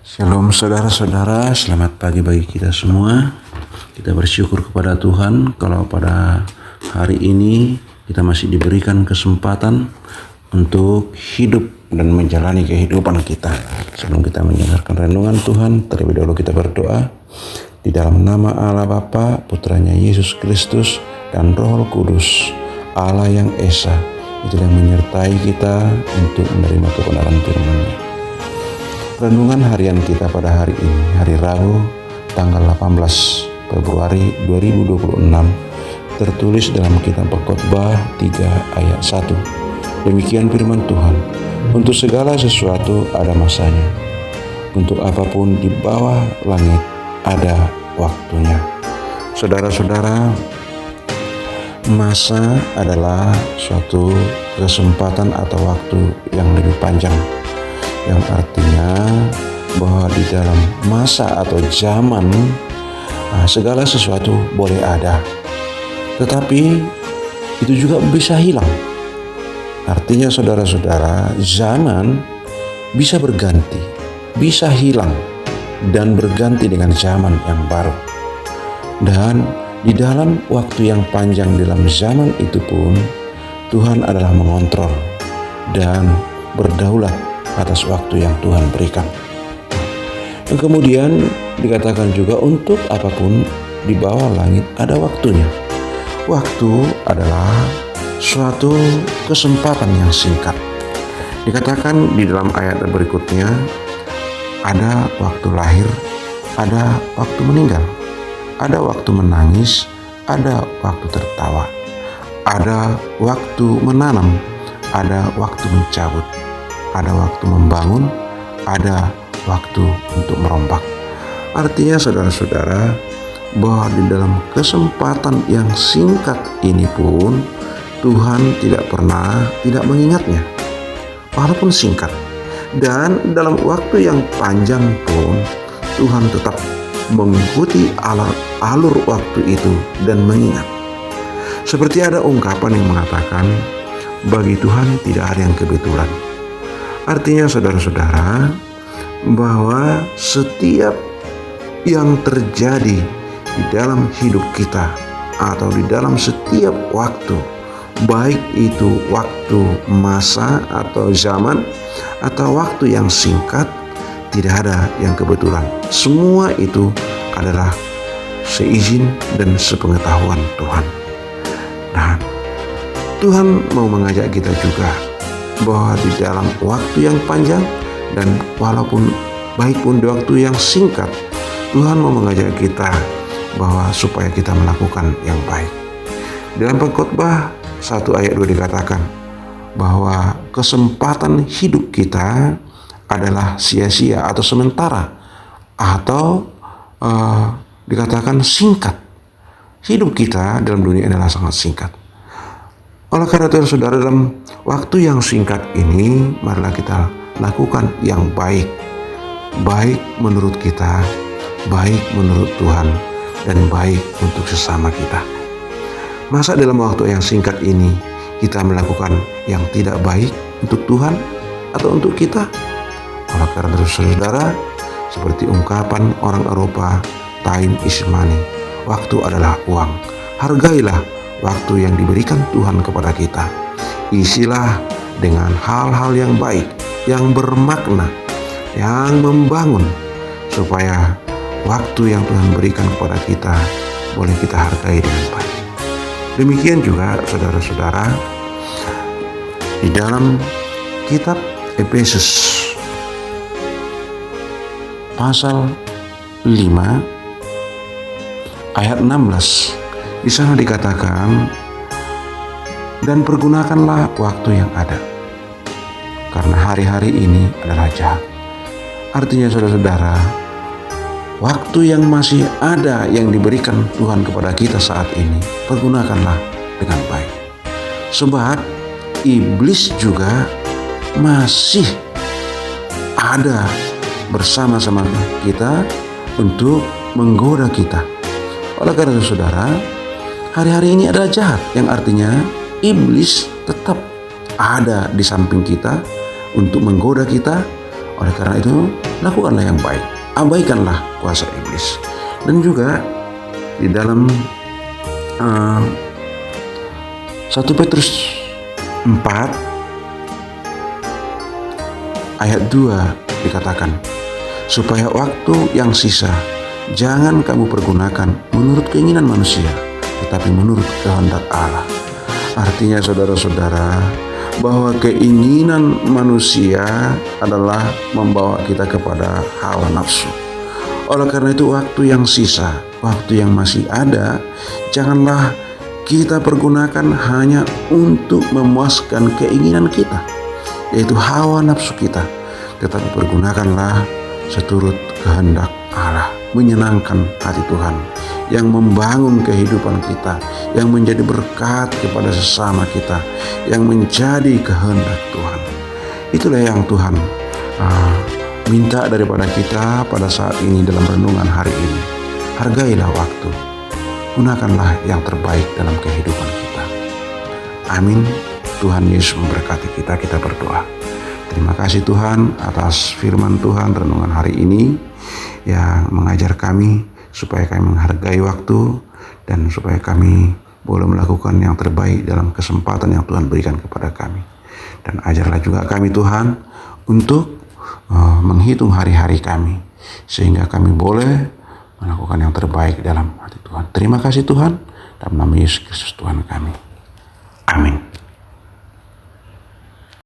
Shalom saudara-saudara, selamat pagi bagi kita semua. Kita bersyukur kepada Tuhan kalau pada hari ini kita masih diberikan kesempatan untuk hidup dan menjalani kehidupan kita. Sebelum kita mendengarkan renungan Tuhan, terlebih dahulu kita berdoa. Di dalam nama Allah Bapa, Putranya Yesus Kristus, dan Roh Kudus, Allah yang Esa, itulah yang menyertai kita untuk menerima kebenaran firman-Nya. Renungan harian kita pada hari ini, hari Rabu, tanggal 18 Februari 2026, tertulis dalam kitab Pengkhotbah 3 ayat 1. Demikian firman Tuhan, untuk segala sesuatu ada masanya, untuk apapun di bawah langit ada waktunya. Saudara-saudara, masa adalah suatu kesempatan atau waktu yang lebih panjang, yang artinya bahwa di dalam masa atau zaman segala sesuatu boleh ada, tetapi itu juga bisa hilang. Artinya saudara-saudara, zaman bisa berganti, bisa hilang dan berganti dengan zaman yang baru. Dan di dalam waktu yang panjang dalam zaman itu pun Tuhan adalah mengontrol dan berdaulat atas waktu yang Tuhan berikan. Dan kemudian dikatakan juga untuk apapun di bawah langit ada waktunya. Waktu adalah suatu kesempatan yang singkat. Dikatakan di dalam ayat berikutnya, ada waktu lahir, ada waktu meninggal, ada waktu menangis, ada waktu tertawa, ada waktu menanam, ada waktu mencabut, ada waktu membangun, ada waktu untuk merombak. Artinya saudara-saudara, bahwa di dalam kesempatan yang singkat ini pun Tuhan tidak pernah tidak mengingatnya, walaupun singkat. Dan dalam waktu yang panjang pun Tuhan tetap mengikuti alur waktu itu dan mengingat. Seperti ada ungkapan yang mengatakan, bagi Tuhan tidak ada yang kebetulan. Artinya saudara-saudara, bahwa setiap yang terjadi di dalam hidup kita atau di dalam setiap waktu, baik itu waktu masa atau zaman atau waktu yang singkat, tidak ada yang kebetulan. Semua itu adalah seizin dan sepengetahuan Tuhan. Dan Tuhan mau mengajak kita juga bahwa di dalam waktu yang panjang dan walaupun baik pun di waktu yang singkat, Tuhan mau mengajak kita bahwa supaya kita melakukan yang baik. Dalam Pengkhotbah 1 ayat 2 dikatakan bahwa kesempatan hidup kita adalah sia-sia atau sementara, atau dikatakan singkat. Hidup kita dalam dunia adalah sangat singkat. Oleh karena itu saudara, dalam waktu yang singkat ini marilah kita lakukan yang baik. Baik menurut kita, baik menurut Tuhan, dan baik untuk sesama kita. Masa dalam waktu yang singkat ini kita melakukan yang tidak baik untuk Tuhan atau untuk kita? Oleh karena itu saudara, seperti ungkapan orang Eropa, time is money. Waktu adalah uang. Hargailah waktu yang diberikan Tuhan kepada kita. Isilah dengan hal-hal yang baik, yang bermakna, yang membangun, supaya waktu yang Tuhan berikan kepada kita boleh kita hargai dengan baik. Demikian juga saudara-saudara, di dalam kitab Efesus pasal 5 ayat 16, di sana dikatakan, dan pergunakanlah waktu yang ada, karena hari-hari ini adalah jahat. Artinya saudara-saudara, waktu yang masih ada yang diberikan Tuhan kepada kita saat ini, pergunakanlah dengan baik. Sebab iblis juga masih ada bersama-sama kita untuk menggoda kita. Oleh karena itu saudara, hari-hari ini adalah jahat, yang artinya iblis tetap ada di samping kita untuk menggoda kita. Oleh karena itu lakukanlah yang baik, abaikanlah kuasa iblis. Dan juga di dalam 1 Petrus 4 ayat 2 dikatakan, supaya waktu yang sisa jangan kamu pergunakan menurut keinginan manusia, tetapi menurut kehendak Allah. Artinya saudara-saudara, bahwa keinginan manusia adalah membawa kita kepada hawa nafsu. Oleh karena itu, waktu yang sisa, waktu yang masih ada, janganlah kita pergunakan hanya untuk memuaskan keinginan kita, yaitu hawa nafsu kita, tetapi pergunakanlah seturut kehendak Allah, menyenangkan hati Tuhan, yang membangun kehidupan kita, yang menjadi berkat kepada sesama kita, yang menjadi kehendak Tuhan. Itulah yang Tuhan minta daripada kita pada saat ini dalam renungan hari ini. Hargailah waktu, gunakanlah yang terbaik dalam kehidupan kita. Amin. Tuhan Yesus memberkati kita. Kita berdoa. Terima kasih Tuhan atas firman Tuhan renungan hari ini yang mengajar kami supaya kami menghargai waktu dan supaya kami boleh melakukan yang terbaik dalam kesempatan yang Tuhan berikan kepada kami. Dan ajarlah juga kami Tuhan untuk menghitung hari-hari kami sehingga kami boleh melakukan yang terbaik dalam hati Tuhan. Terima kasih Tuhan, dalam nama Yesus Kristus Tuhan kami. Amin.